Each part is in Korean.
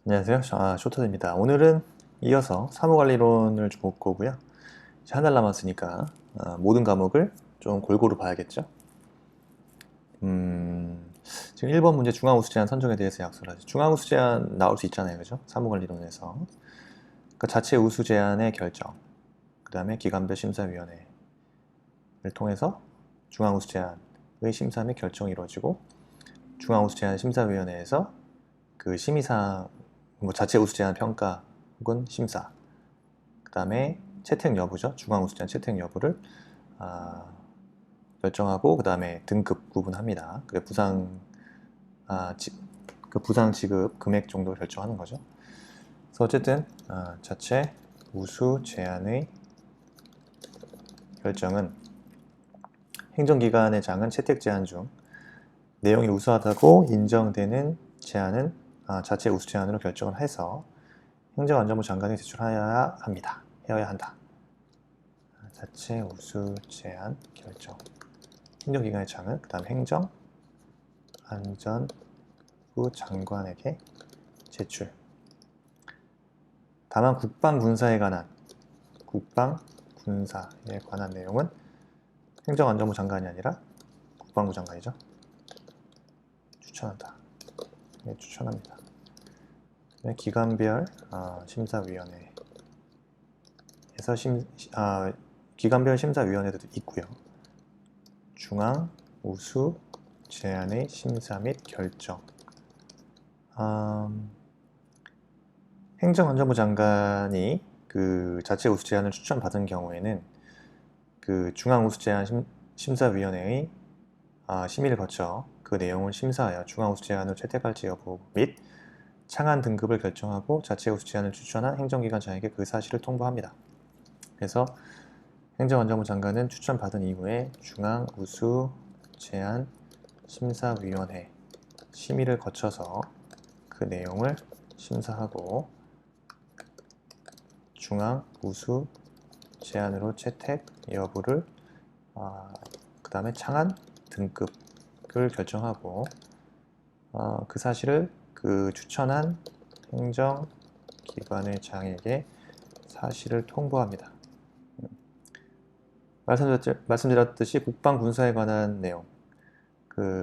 안녕하세요. 쇼터입니다. 오늘은 이어서 사무관리론을 좀 볼 거고요. 이제 한 달 남았으니까 모든 과목을 좀 골고루 봐야겠죠. 지금 1번 문제 중앙우수 제한 선정에 대해서 약속을 하죠. 중앙우수 제한 나올 수 있잖아요. 그죠? 사무관리론에서. 그러니까 자체 우수 제한의 결정, 그 다음에 기관별 심사위원회를 통해서 중앙우수 제한의 심사 및 결정이 이루어지고 중앙우수 제한 심사위원회에서 그 심의사항, 뭐 자체 우수 제한 평가 혹은 심사, 그 다음에 채택 여부죠. 중앙 우수 제한 채택 여부를 결정하고 그 다음에 등급 구분합니다. 그래 그 부상 지급 금액 정도를 결정하는 거죠. 그래서 어쨌든 자체 우수 제한의 결정은 행정기관의 장은 채택 제한 중 내용이 우수하다고 인정되는 제안은 자체 우수 제한으로 결정을 해서 행정안전부 장관에 제출하여야 합니다. 해야 한다. 자체 우수 제한 결정. 행정기관의 장은 그 다음 행정안전부 장관에게 제출. 다만 국방군사에 관한 내용은 행정안전부 장관이 아니라 국방부 장관이죠. 추천한다. 네, 추천합니다. 기관별 심사위원회에서 기관별 심사위원회도 있고요. 중앙 우수 제안의 심사 및 결정. 행정안전부 장관이 그 자체 우수 제안을 추천받은 경우에는 그 중앙 우수 제안 심사위원회의 심의를 거쳐 그 내용을 심사하여 중앙 우수 제안을 채택할지 여부 및 창안 등급을 결정하고 자체 우수 제안을 추천한 행정기관장에게 그 사실을 통보합니다. 그래서 행정안전부 장관은 추천받은 이후에 중앙 우수 제안 심사위원회 심의를 거쳐서 그 내용을 심사하고 중앙 우수 제안으로 채택 여부를 그 다음에 창안 등급을 결정하고 그 사실을 그 추천한 행정기관의 장에게 사실을 통보합니다. 말씀드렸듯이 국방군사에 관한 내용,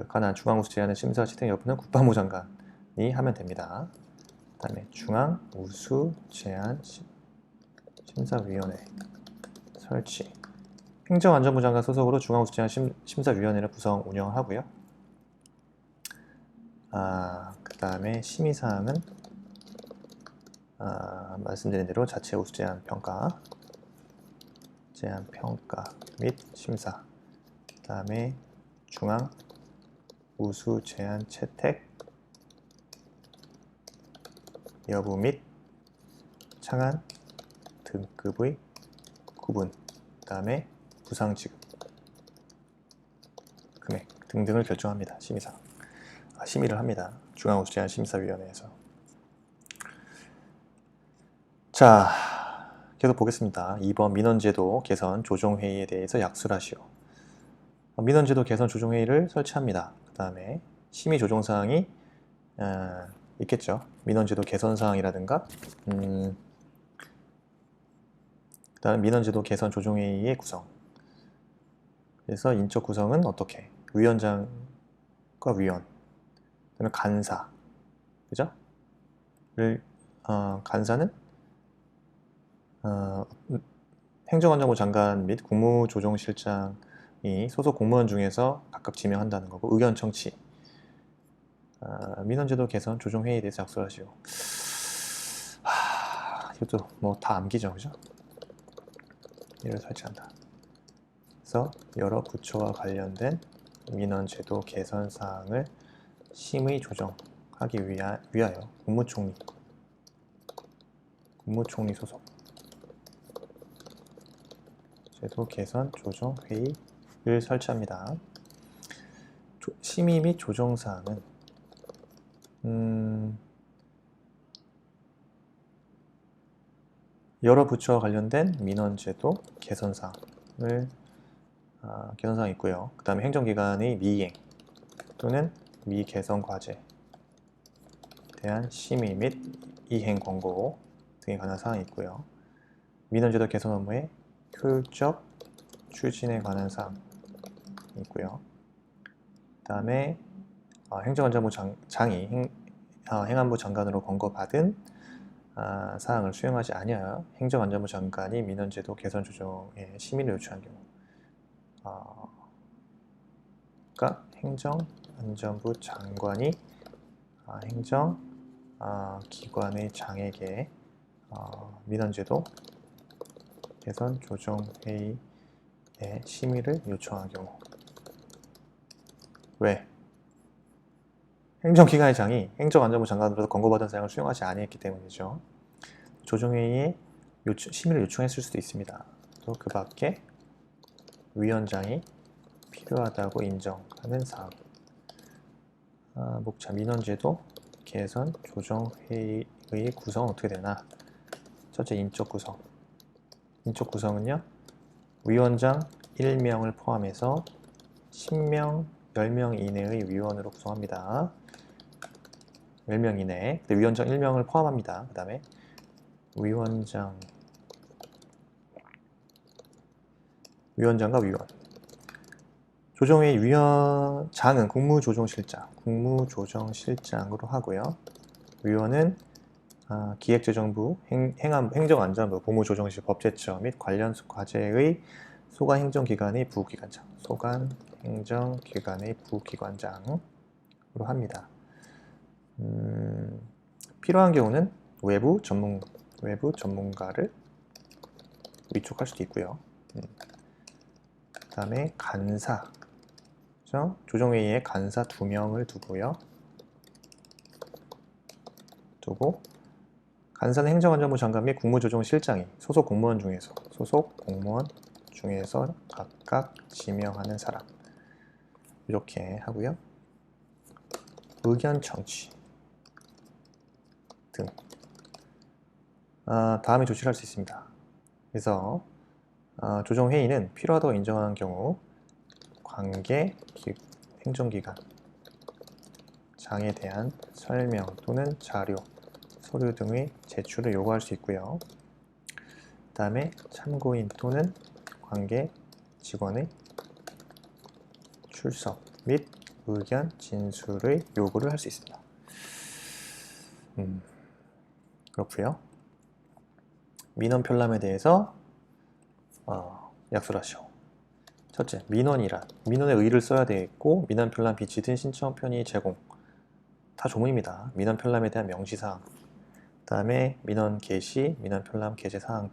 관한 중앙우수 제안의 심사 채택 여부는 국방부 장관이 하면 됩니다. 그 다음에 중앙우수 제안 심사위원회 설치. 행정안전부 장관 소속으로 중앙우수 제안 심사위원회를 구성 운영하고요. 그 다음에 심의사항은 말씀드린 대로 자체 우수 제안 평가 및 심사, 그 다음에 중앙 우수 제안 채택 여부 및 창안 등급의 구분, 그 다음에 부상 지급 금액 등등을 결정합니다. 심의를 합니다. 중앙 우수 제안 심사위원회에서. 자, 계속 보겠습니다. 2번 민원제도 개선 조정회의에 대해서 약술하시오. 민원제도 개선 조정회의를 설치합니다. 그 다음에 심의 조정사항이 있겠죠. 민원제도 개선사항이라든가 그 다음에 민원제도 개선 조정회의의 구성. 그래서 인적 구성은 어떻게? 위원장과 위원, 그다음에 간사, 그죠? 간사는 행정안전부 장관 및 국무조정실장이 소속 공무원 중에서 각각 지명한다는 거고, 의견 청취, 민원제도 개선 조정회의에 대해서 약속하시오. 이것도 뭐 다 암기죠, 그죠? 이를 설치한다. 그래서 여러 부처와 관련된 민원제도 개선 사항을 심의 조정하기 위하여 국무총리 소속 제도 개선 조정 회의를 설치합니다. 심의 및 조정 사항은 여러 부처와 관련된 민원제도 개선사항이 있고요. 그 다음에 행정기관의 미이행 또는 미개선 과제, 대한 심의 및 이행 권고 등에 관한 사항이 있고요. 민원제도 개선 업무의 효율적 추진에 관한 사항이 있고요. 그 다음에 행정안전부 장이 행안부 장관으로 권고받은 사항을 수행하지 아니하여 행정안전부 장관이 민원제도 개선 조정에 심의를 요청한 경우, 그러니까 행정안전부 장관이 행정기관의 장에게 민원제도 개선 조정회의에 심의를 요청한 경우. 왜? 행정기관의 장이 행정안전부 장관으로서 권고받은 사항을 수행하지 아니했기 때문이죠. 조정회의에 심의를 요청했을 수도 있습니다. 또 그 밖에 위원장이 필요하다고 인정하는 사항. 목차 민원제도 개선 조정회의의 구성은 어떻게 되나? 첫째, 인적 구성. 인적 구성은요, 위원장 1명을 포함해서 10명, 10명 이내의 위원으로 구성합니다. 10명 이내. 위원장 1명을 포함합니다. 그 다음에 위원장과 위원. 조정회의 위원장은 국무조정실장으로 하고요. 위원은 기획재정부, 행정안전부, 법무조정실, 법제처 및 관련 과제의 소관행정기관의 부기관장, 소관행정기관의 부기관장으로 합니다. 필요한 경우는 외부 전문가를 위촉할 수도 있고요. 그 다음에 간사, 그렇죠? 조정회의에 간사 2명을 두고 간사는 행정안전부 장관 및 국무조정실장이 소속 공무원 중에서 각각 지명하는 사람, 이렇게 하고요. 의견 청취 등 다음에 조치를 할 수 있습니다. 그래서 조정회의는 필요하다고 인정하는 경우 관계 행정기관 장에 대한 설명 또는 자료, 서류 등의 제출을 요구할 수 있고요. 그 다음에 참고인 또는 관계 직원의 출석 및 의견 진술의 요구를 할 수 있습니다. 그렇고요. 민원 편람에 대해서 약속을 하시오. 첫째, 민원이란 민원의 의의를 써야 되겠고, 민원 편람 비치 등 신청 편의 제공 다 조문입니다. 민원 편람에 대한 명시사항, 그 다음에 민원 개시, 민원 편람 개재 사항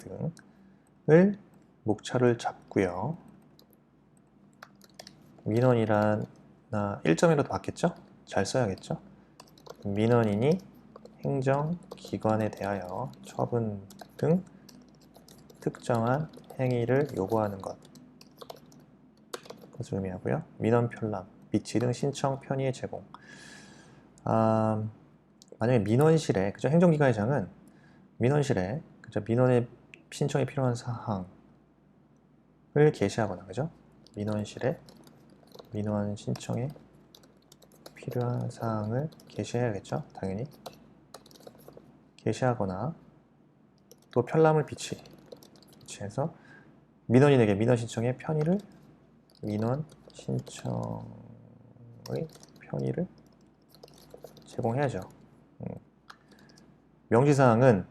등을 목차를 잡고요. 민원이란 1점이라도 받겠죠? 잘 써야겠죠? 민원인이 행정기관에 대하여 처분 등 특정한 행위를 요구하는 것을 의미하고요. 민원 편람, 비치 등 신청 편의의 제공. 만약에 민원실에, 그죠? 행정기관의 장은 민원실에, 그죠? 민원의 신청에 필요한 사항을 게시하거나, 그죠? 민원실에 민원 신청에 필요한 사항을 게시해야겠죠? 당연히. 게시하거나, 또 편람을 비치해서 민원인에게 민원 신청의 제공해야죠. 명시사항은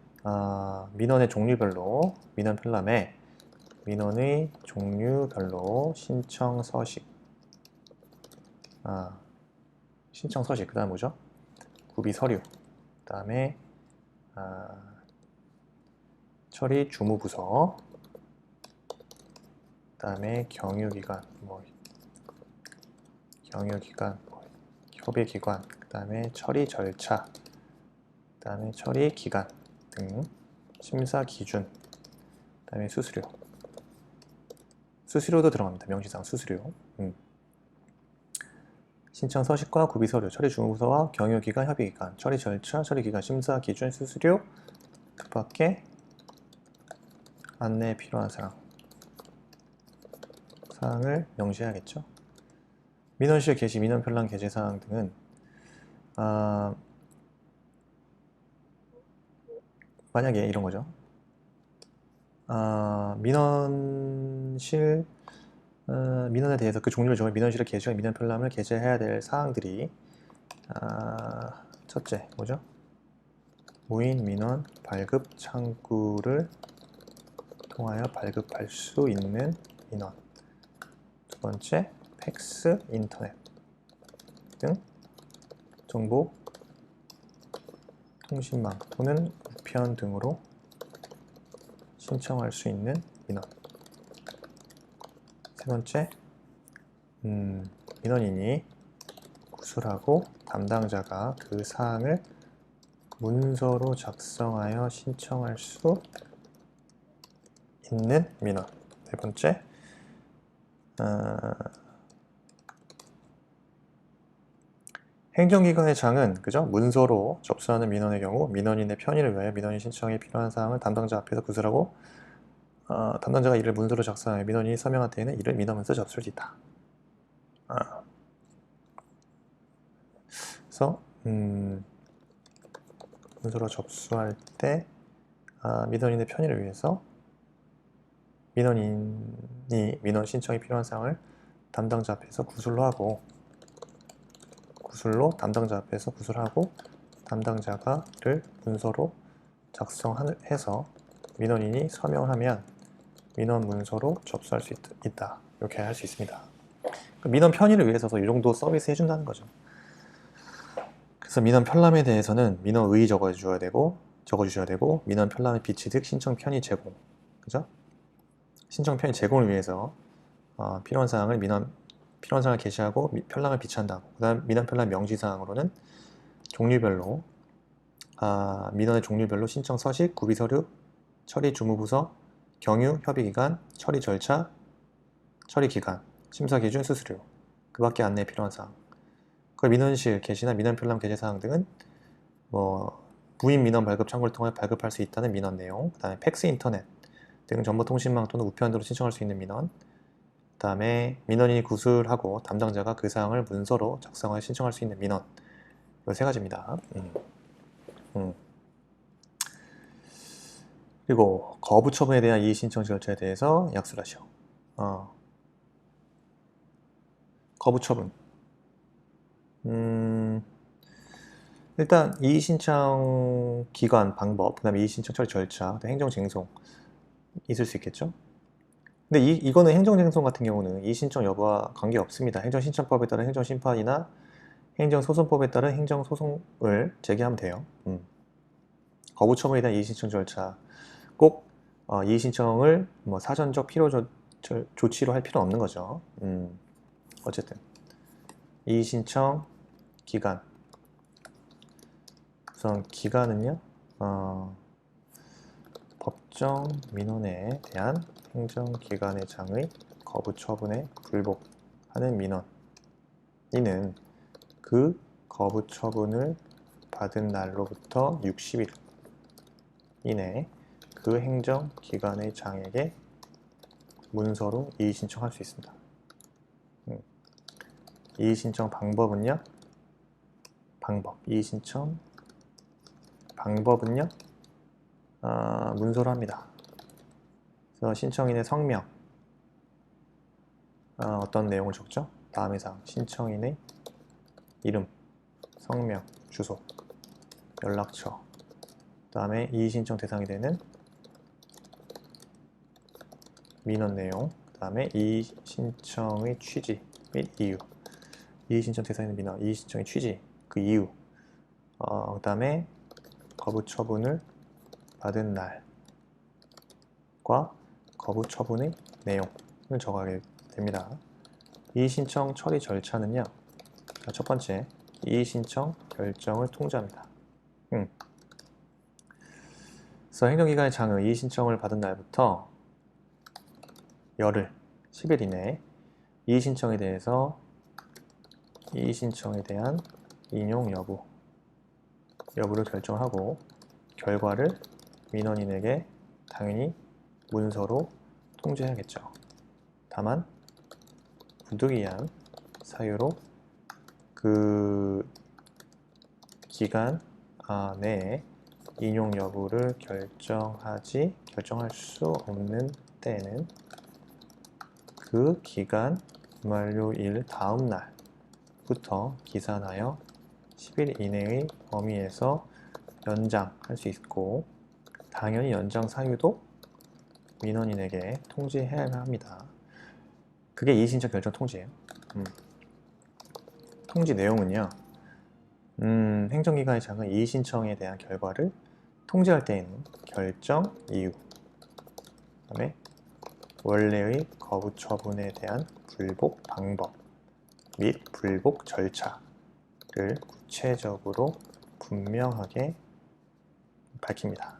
민원의 종류별로, 민원 편람에 민원의 종류별로 신청 서식, 그 다음 뭐죠? 구비 서류, 그 다음에 처리 주무부서, 그 다음에 경유기관, 협의기관, 그 다음에 처리 절차, 그 다음에 처리 기간 등 심사 기준, 그 다음에 수수료도 들어갑니다. 명시사항 수수료. 신청 서식과 구비 서류, 처리 주무부서와 경유기관, 협의기관, 처리 절차, 처리기간, 심사 기준, 수수료, 그 밖에 안내에 필요한 사항을 명시해야겠죠. 민원실 개시, 민원 편람 개재 사항 등은 만약에 이런 거죠. 민원실 민원에 대해서 그 종류를 정해 민원실을 게시할 민원 편람을 게재해야 될 사항들이 첫째 뭐죠? 무인 민원 발급 창구를 통하여 발급할 수 있는 민원. 두 번째, 팩스, 인터넷 등 정보 통신망 또는 우편 등으로 신청할 수 있는 민원. 세 번째, 민원인이 구술하고 담당자가 그 사항을 문서로 작성하여 신청할 수 있는 민원. 네 번째, 행정기관의 장은 그죠? 문서로 접수하는 민원의 경우 민원인의 편의를 위하여 민원인 신청에 필요한 사항을 담당자 앞에서 구술하고 담당자가 이를 문서로 작성하여 민원인이 서명한 때에는 이를 민원문서 접수할 수 있다. 그래서 문서로 접수할 때 민원인의 편의를 위해서 민원인이 민원 신청에 필요한 사항을 담당자 앞에서 구술로 담당자 앞에서 구술하고 담당자가 이를 문서로 작성해서 민원인이 서명을 하면 민원 문서로 접수할 수 있다. 이렇게 할 수 있습니다. 민원 편의를 위해서도 이 정도 서비스 해준다는 거죠. 그래서 민원 편람에 대해서는 민원의 적어주셔야 되고 민원 편람의 비치 등 신청 편의 제공, 그죠? 신청 편의 제공을 위해서 필요한 사항을 게시하고 편람을 비치한다. 그다음 민원 편람 명시 사항으로는 종류별로 민원의 종류별로 신청 서식, 구비 서류, 처리 주무부서, 경유, 협의기간, 처리 절차, 처리 기간, 심사 기준, 수수료, 그 밖에 안내에 필요한 사항. 그 민원실 게시나 민원 편람 게시 사항 등은 무인 민원 발급 창구를 통해 발급할 수 있다는 민원 내용, 그 다음에 팩스 인터넷 등 정보통신망 또는 우편 등으로 신청할 수 있는 민원, 그 다음에 민원인이 구술하고 담당자가 그 사항을 문서로 작성하여 신청할 수 있는 민원. 이 세 가지입니다. 그리고 거부 처분에 대한 이의 신청 절차에 대해서 약수를 하시오. 거부 처분. 일단 이의 신청 기관, 방법, 그 다음에 이의 신청 처리 절차, 행정 쟁송 있을 수 있겠죠. 근데 이거는 행정쟁송 같은 경우는 이의신청 여부와 관계없습니다. 행정신청법에 따른 행정심판이나 행정소송법에 따른 행정소송을 제기하면 돼요. 거부처분에 대한 이의신청 절차, 꼭 이의신청을 사전적 필요 조치로 할 필요는 없는 거죠. 어쨌든 이의신청 기간, 우선 기간은요, 법정 민원에 대한 행정기관의 장의 거부 처분에 불복하는 민원. 이는 그 거부 처분을 받은 날로부터 60일 이내 그 행정기관의 장에게 문서로 이의 신청할 수 있습니다. 이의 신청 방법은요? 이의 신청 방법은요? 문서로 합니다. 그래서 신청인의 성명, 어떤 내용을 적죠? 다음의 사항, 신청인의 이름, 성명, 주소, 연락처, 그 다음에 이의 신청 대상이 되는 민원 내용, 그 다음에 이의 신청의 취지 및 이유, 이의 신청 대상이 되는 민원, 이의 신청의 취지, 그 이유, 그 다음에 거부 처분을 받은 날과 거부 처분의 내용을 적어야 됩니다. 이의 신청 처리 절차는요, 첫 번째, 이의 신청 결정을 통지합니다. 그래서 행정기관의 장의 이의 신청을 받은 날부터 열흘, 10일 이내에 이의 신청에 대한 인용 여부를 결정하고 결과를 민원인에게 당연히 문서로 통지해야겠죠. 다만 부득이한 사유로 그 기간 내에 인용 여부를 결정할 수 없는 때에는 그 기간 만료일 다음 날부터 기산하여 10일 이내의 범위에서 연장할 수 있고, 당연히 연장 사유도 민원인에게 통지해야 합니다. 그게 이의신청 결정 통지예요. 통지 내용은요, 행정기관의 장은 이의신청에 대한 결과를 통지할 때에는 결정 이유, 그다음에 원래의 거부 처분에 대한 불복 방법 및 불복 절차를 구체적으로 분명하게 밝힙니다.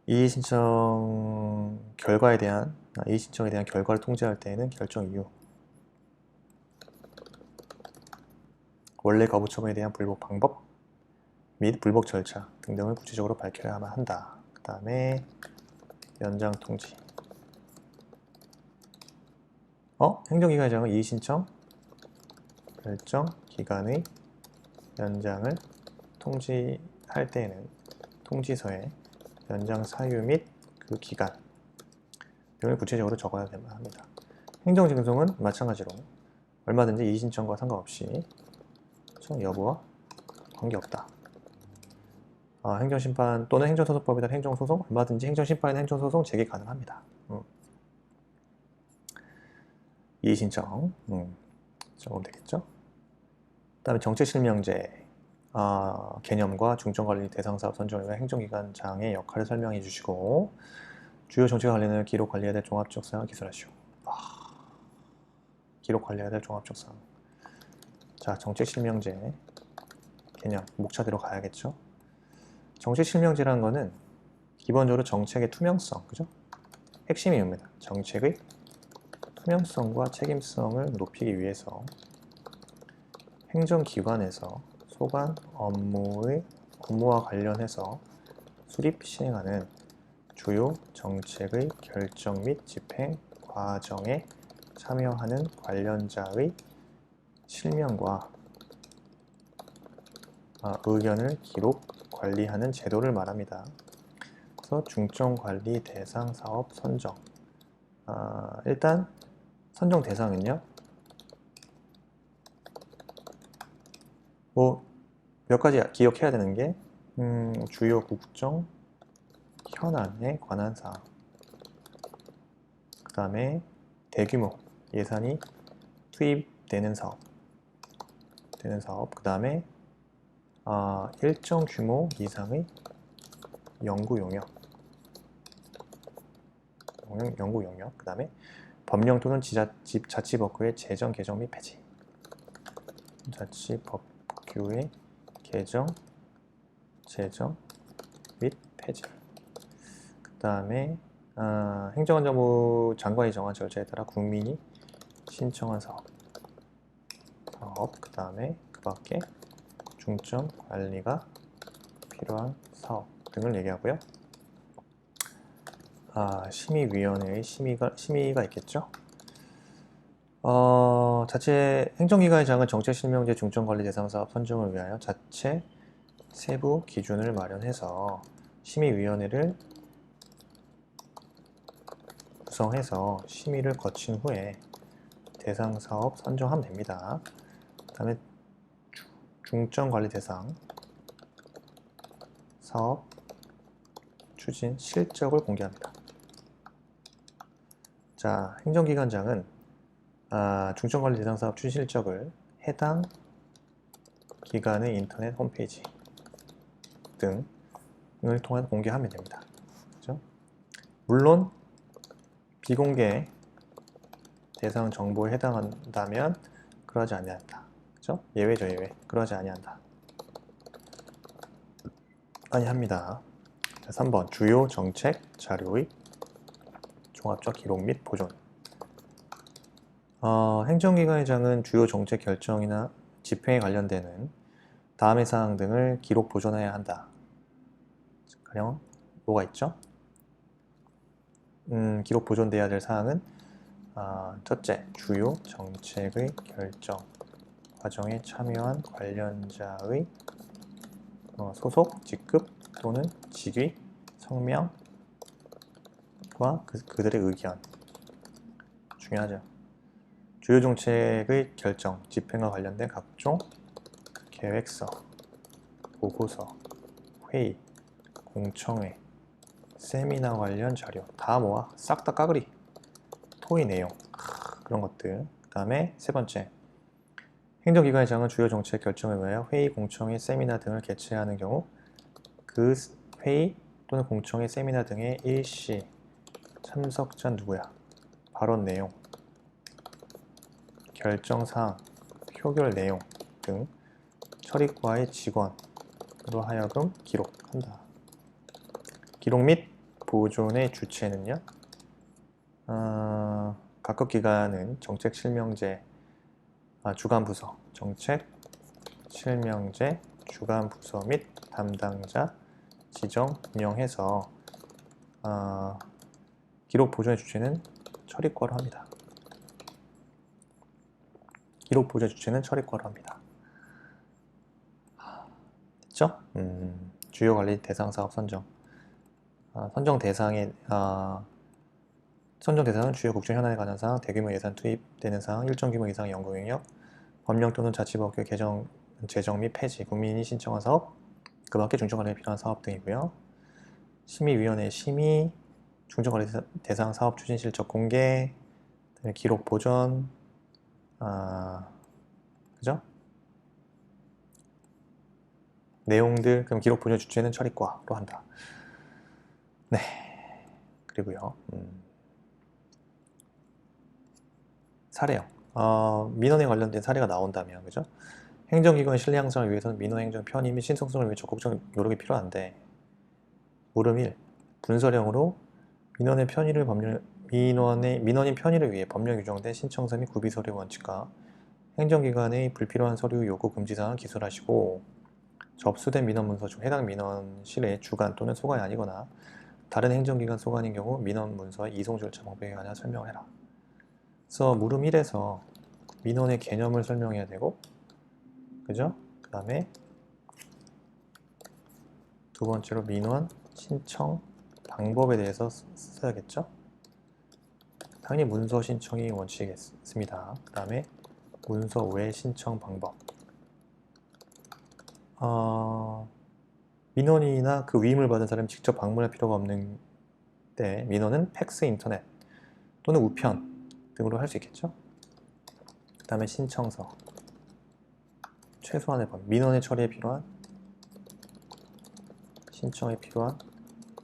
이의신청에 대한 결과를 통지할 때에는 결정 이유, 원래 거부 처분에 대한 불복 방법 및 불복 절차 등등을 구체적으로 밝혀야만 한다. 그 다음에 연장 통지. 행정기관의 장은 이의신청 결정 기간의 연장을 통지할 때에는 통지서에 연장 사유 및 그 기간 등을 구체적으로 적어야 합니다. 행정징송은 마찬가지로 얼마든지 이의신청과 상관없이 여부와 관계없다. 행정심판 또는 행정소송법이나 행정소송, 얼마든지 행정심판이나 행정소송 제기 가능합니다. 이의신청 적으면 되겠죠. 그 다음에 정책실명제 개념과 중점관리 대상사업 선정과 행정기관장의 역할을 설명해 주시고, 주요 정책 관련을 기록 관리해야 될 종합적 사항을 기술하시오. 기록 관리해야 될 종합적 사항. 자, 정책실명제 개념, 목차대로 가야겠죠. 정책실명제라는 거는 기본적으로 정책의 투명성, 그죠? 핵심이 이겁니다. 정책의 투명성과 책임성을 높이기 위해서 행정기관에서 소관 업무와 관련해서 수립 시행하는 주요 정책의 결정 및 집행 과정에 참여하는 관련자의 실명과 의견을 기록 관리하는 제도를 말합니다. 그래서 중점관리 대상 사업 선정. 일단 선정 대상은요, 몇 가지 기억해야 되는 게 주요 국정 현안에 관한 사항, 그 다음에 대규모 예산이 투입되는 사업, 그 다음에 일정 규모 이상의 연구 용역, 그 다음에 법령 또는 자치법규의 제정, 개정 및 폐지. 자치법규의 개정, 제정 및 폐지. 그 다음에 행정안전부 장관이 정한 절차에 따라 국민이 신청한 사업, 그 다음에 그 밖에 중점 관리가 필요한 사업 등을 얘기하고요. 심의위원회의 심의가 있겠죠. 자체 행정기관의 장은 정책실명제 중점관리 대상 사업 선정을 위하여 자체 세부 기준을 마련해서 심의위원회를 구성해서 심의를 거친 후에 대상 사업 선정하면 됩니다. 그 다음에 중점관리 대상 사업 추진 실적을 공개합니다. 자, 행정기관장은 중점관리 대상 사업 추진 실적을 해당 기관의 인터넷 홈페이지 등을 통해 공개하면 됩니다. 그렇죠? 물론 비공개 대상 정보에 해당한다면 그러지 아니한다. 그렇죠? 예외죠, 예외. 그러지 아니한다. 아니합니다. 3번 주요 정책 자료의 종합적 기록 및 보존. 행정기관의 장은 주요 정책 결정이나 집행에 관련되는 다음의 사항 등을 기록 보존해야 한다. 가령 뭐가 있죠? 기록 보존돼야 될 사항은 첫째, 주요 정책의 결정 과정에 참여한 관련자의 소속, 직급 또는 직위, 성명과 그들의 의견. 중요하죠. 주요 정책의 결정, 집행과 관련된 각종 계획서, 보고서, 회의, 공청회, 세미나 관련 자료 다 모아 싹 다 까그리. 토의 내용 그런 것들. 그 다음에 세 번째, 행정기관의 장은 주요 정책 결정에 의하여 회의, 공청회, 세미나 등을 개최하는 경우 그 회의 또는 공청회, 세미나 등의 일시 참석자 누구야? 발언 내용, 결정사항, 표결 내용 등 처리과의 직원으로 하여금 기록한다. 기록 및 보존의 주체는요? 각급 기관은 정책 실명제, 주간 부서, 정책 실명제, 주간 부서 및 담당자 지정 운영해서 기록 보존의 주체는 처리과로 합니다. 기록 보존의 주체는 처리과로 합니다. 됐죠? 주요 관리 대상 사업 선정. 선정 대상은 주요 국정 현안에 관한 사항, 대규모 예산 투입되는 사항, 일정 규모 이상의 연구 영역, 법령 또는 자치법규 개정, 제정 및 폐지, 국민이 신청한 사업, 그 밖에 중점관리에 필요한 사업 등이고요. 심의위원회 심의, 중점관리 대상 사업 추진 실적 공개, 기록 보존, 그죠? 내용들, 그럼 기록 보존 주체는 처리과로 한다. 네. 그리고요. 사례형. 민원에 관련된 사례가 나온다면, 그죠? 행정기관의 신뢰 향상을 위해서는 민원 행정 편의 및 신속성을 위해 적극적 노력이 필요한데, 물음 1. 문서령으로 민원인 편의를 위해 법령 규정된 신청서 및 구비 서류 원칙과 행정기관의 불필요한 서류 요구 금지사항을 기술하시고, 접수된 민원 문서 중 해당 민원실의 주관 또는 소관이 아니거나 다른 행정기관 소관인 경우 민원 문서의 이송 절차 방법에 관한 설명을 해라. 그래서 물음 1에서 민원의 개념을 설명해야 되고, 그죠? 그 다음에 두 번째로 민원 신청 방법에 대해서 써야겠죠? 당연히 문서 신청이 원칙이겠습니다. 그 다음에 문서 외 신청 방법. 민원이나 그 위임을 받은 사람이 직접 방문할 필요가 없는 때 민원은 팩스, 인터넷 또는 우편 등으로 할 수 있겠죠? 그 다음에 신청서. 최소한의 범위. 민원의 처리에 필요한, 신청에 필요한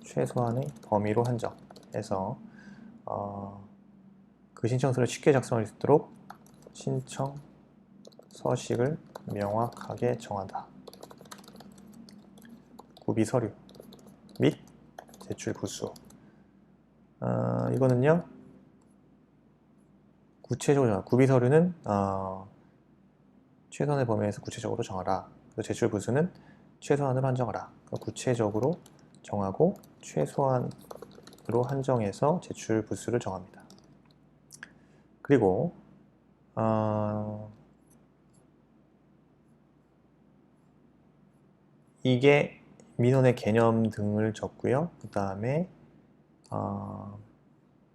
최소한의 범위로 한정해서 그 신청서를 쉽게 작성할 수 있도록 신청 서식을 명확하게 정한다. 구비 서류 및 제출 부수. 이거는요, 구체적으로 구비 서류는 최소한의 범위에서 구체적으로 정하라. 제출 부수는 최소한으로 한정하라. 구체적으로 정하고 최소한으로 한정해서 제출 부수를 정합니다. 그리고 이게 민원의 개념 등을 적고요. 그 다음에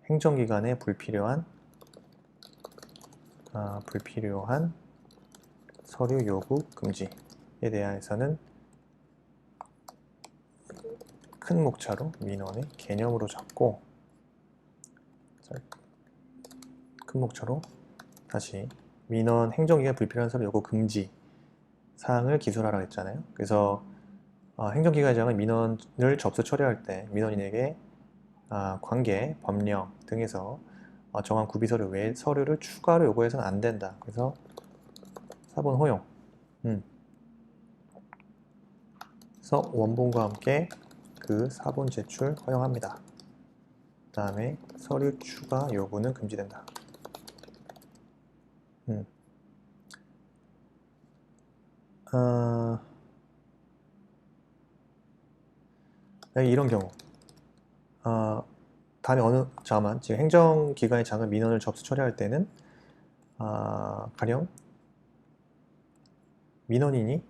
행정기관의 불필요한 서류 요구 금지에 대해서는 큰 목차로 민원의 개념으로 적고, 큰 목차로 다시 민원 행정기관 불필요한 서류 요구 금지 사항을 기술하라고 했잖아요. 그래서 행정기관장은 민원을 접수 처리할 때 민원인에게 관계, 법령 등에서 정한 구비 서류 외에 서류를 추가로 요구해서는 안 된다. 그래서 사본 허용. 그래서 원본과 함께 그 사본 제출 허용합니다. 그 다음에 서류 추가 요구는 금지된다. 이런 경우. 다음에 지금 행정기관의 장은 민원을 접수 처리할 때는 가령 민원인이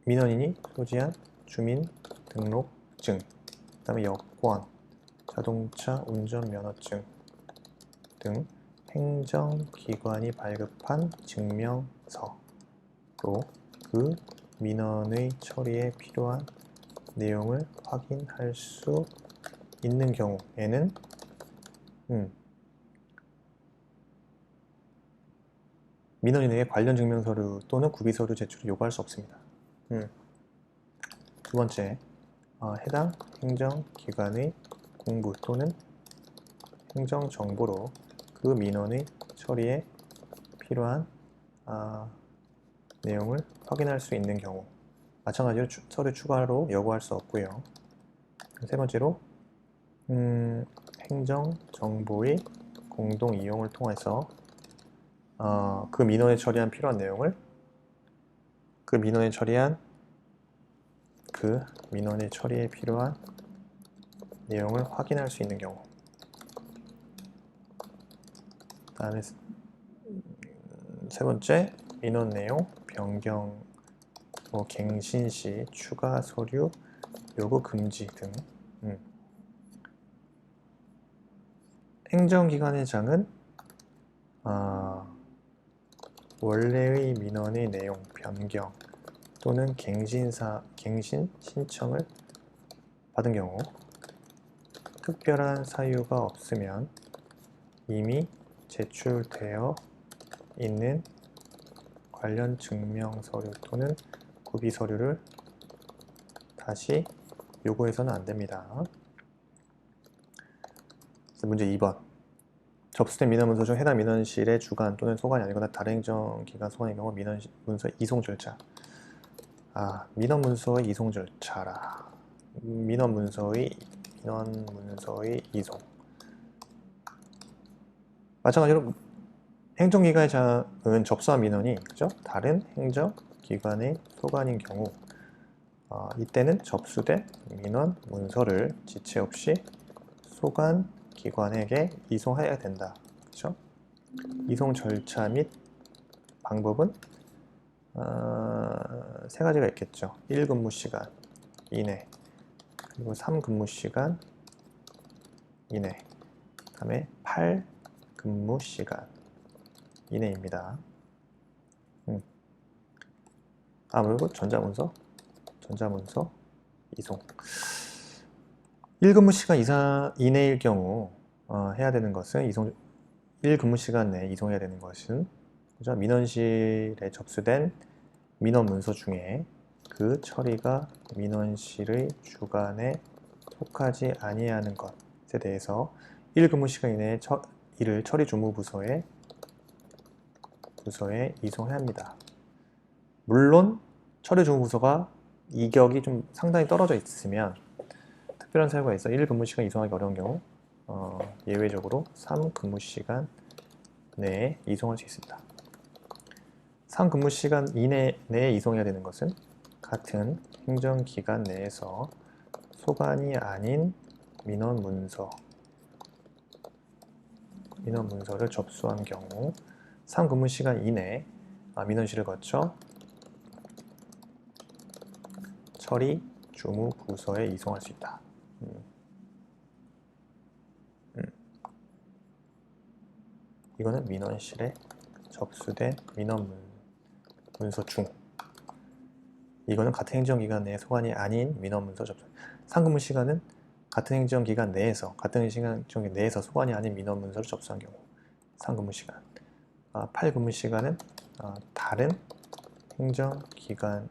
민원인이 소지한 주민등록증, 그 다음에 여권, 자동차 운전면허증 등 행정기관이 발급한 증명서로 그 민원의 처리에 필요한 내용을 확인할 수 있는 경우에는 민원인에게 관련 증명서류 또는 구비서류 제출을 요구할 수 없습니다. 두 번째, 해당 행정기관의 공부 또는 행정정보로 그 민원의 처리에 필요한 내용을 확인할 수 있는 경우, 마찬가지로 서류 추가로 요구할 수 없고요. 세 번째로 행정정보의 공동 이용을 통해서 그 민원에 처리한 필요한 내용을 그 민원에 처리에 필요한 내용을 확인할 수 있는 경우. 다음에 세 번째, 민원 내용 변경, 갱신 시 추가 서류 요구 금지 등. 행정기관의 장은 원래의 민원의 내용 변경 또는 갱신 신청을 받은 경우, 특별한 사유가 없으면 이미 제출되어 있는 관련 증명서류 또는 구비서류를 다시 요구해서는 안 됩니다. 문제 2번. 접수된 민원문서 중 해당 민원실의 주관 또는 소관이 아니거나 다른 행정기관 소관인 경우 민원문서 이송 절차. 민원문서의 이송 절차라. 민원문서의 이송. 마찬가지로 행정기관의 장은 접수한 민원이 다른 행정기관의 소관인 경우, 이때는 접수된 민원 문서를 지체 없이 소관 기관에게 이송해야 된다. 그렇죠? 이송 절차 및 방법은 세 가지가 있겠죠. 1근무시간 이내, 그리고 3근무시간 이내, 그 다음에 8근무시간 이내입니다. 그리고 전자문서 이송. 1근무시간 이내일 경우 해야 되는 것은 1근무시간 내에 이송해야 되는 것은 민원실에 접수된 민원문서 중에 그 처리가 민원실의 주관에 속하지 아니하는 것에 대해서 1근무시간 이내에 이를 처리주무부서에 이송해야 합니다. 물론 처리주무부서가 이격이 좀 상당히 떨어져 있으면, 특별한 사유가 있어 1근무시간 이송하기 어려운 경우 예외적으로 3근무시간 내에 이송할 수 있습니다. 3근무시간 내에 이송해야 되는 것은 같은 행정기관 내에서 소관이 아닌 민원문서를 접수한 경우 3근무시간 이내에 민원실을 거쳐 처리주무부서에 이송할 수 있다. 이거는 민원실에 접수된 민원문서 중, 이거는 같은 행정기관 내에 소관이 아닌 민원문서 접수. 3근무시간은 같은 행정기관 내에서 소관이 아닌 민원문서를 접수한 경우 3근무시간. 8근무시간은 다른 행정기관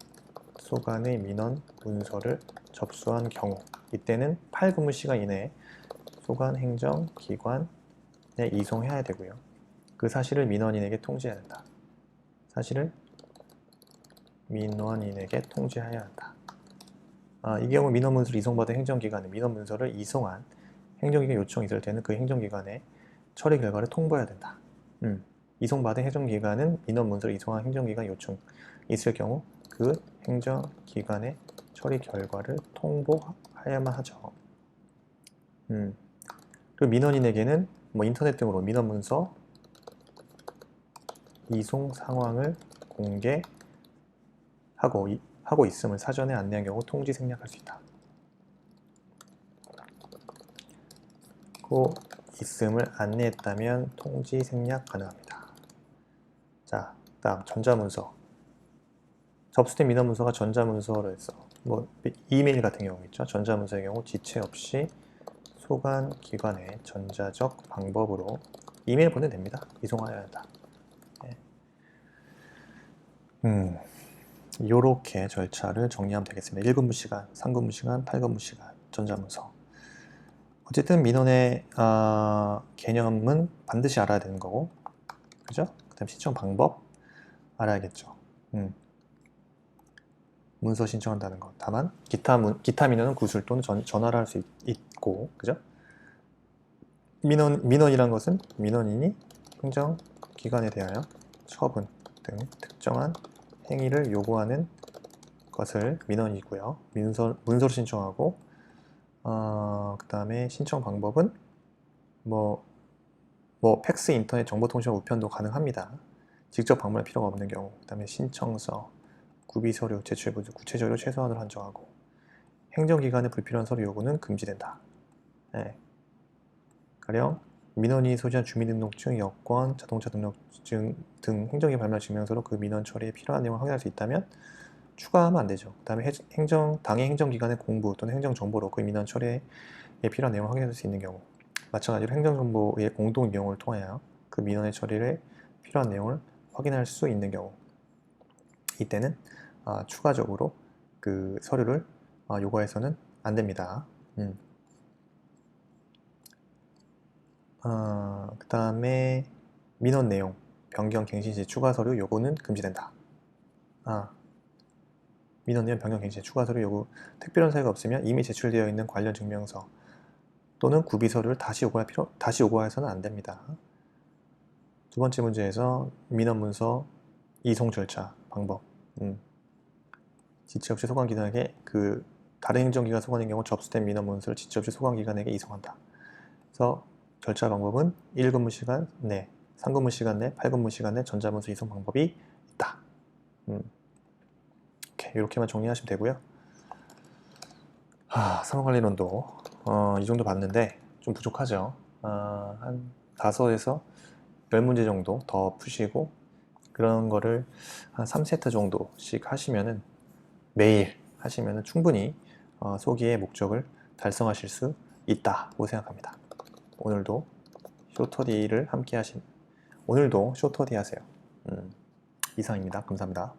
소관의 민원문서를 접수한 경우, 이때는 8근무시간 이내에 소관 행정기관에 이송해야 되고요. 그 사실을 민원인에게 통지해야 한다. 이 경우 민원문서를 이송받은 행정기관에 민원문서를 이송한 행정기관 요청이 있을 때는 그 행정기관에 처리 결과를 통보해야 된다. 이송받은 행정기관은 민원문서를 이송한 행정기관 요청이 있을 경우 그 행정기관의 처리 결과를 통보해야만 하죠. 그리고 민원인에게는 인터넷 등으로 민원문서 이송 상황을 공개하고 하고 있음을 사전에 안내한 경우 통지 생략할 수 있다. 하고 있음을 안내했다면 통지 생략 가능합니다. 자, 다음 전자문서. 접수된 민원문서가 전자문서로 해서 뭐 이메일 같은 경우 있죠. 전자문서의 경우 지체 없이 소관기관에 전자적 방법으로 이메일 보내면 됩니다. 이송하여야 한다. 요렇게 절차를 정리하면 되겠습니다. 1근무 시간, 3근무 시간, 8근무 시간, 전자문서. 어쨌든 민원의 개념은 반드시 알아야 되는 거고, 그죠? 그 다음 신청 방법 알아야겠죠. 문서 신청한다는 것. 다만 기타 민원은 구술 또는 전화를 할 수 있고, 그죠? 민원이란 것은 민원인이 행정기관에 대하여 처분 등 특정한 행위를 요구하는 것을 민원이고요. 문서로 신청하고, 그 다음에 신청 방법은 뭐 팩스, 인터넷, 정보통신 우편도 가능합니다. 직접 방문할 필요가 없는 경우. 그 다음에 신청서, 구비서류, 제출부조, 구체적으로 최소한으로 한정하고, 행정기관의 불필요한 서류 요구는 금지된다. 네. 가령 민원이 소지한 주민등록증, 여권, 자동차 등록증 등 행정기 발말 증명서로 그 민원 처리에 필요한 내용을 확인할 수 있다면 추가하면 안 되죠. 그 다음에 당해 행정기관의 공부 또는 행정정보로 그 민원 처리에 필요한 내용을 확인할 수 있는 경우, 마찬가지로 행정정보의 공동 이용을 통하여 그 민원의 처리에 필요한 내용을 확인할 수 있는 경우, 이때는 추가적으로 그 서류를 요구해서는 안 됩니다. 그 다음에 민원 내용, 변경, 갱신 시 추가 서류 요구는 금지된다. 민원 내용 변경, 갱신 시 추가 서류 요구, 특별한 사유가 없으면 이미 제출되어 있는 관련 증명서 또는 구비 서류를 다시 요구해서는 안 됩니다. 두 번째 문제에서 민원 문서 이송 절차 방법. 지체 없이 소관기관에게 다른 행정기관 소관인 경우 접수된 민원 문서를 지체 없이 소관기관에게 이송한다. 그래서 절차 방법은 1근무 시간 내, 3근무 시간 내, 8근무 시간 내 전자문서 이송 방법이 있다. 이렇게만 정리하시면 되고요. 사무관리론도 이 정도 봤는데 좀 부족하죠. 한 5에서 10문제 정도 더 푸시고, 그런 거를 한 3세트 정도씩 하시면은, 매일 하시면은 충분히 소기의 목적을 달성하실 수 있다고 생각합니다. 오늘도 쇼터디를 함께 오늘도 쇼터디 하세요. 이상입니다. 감사합니다.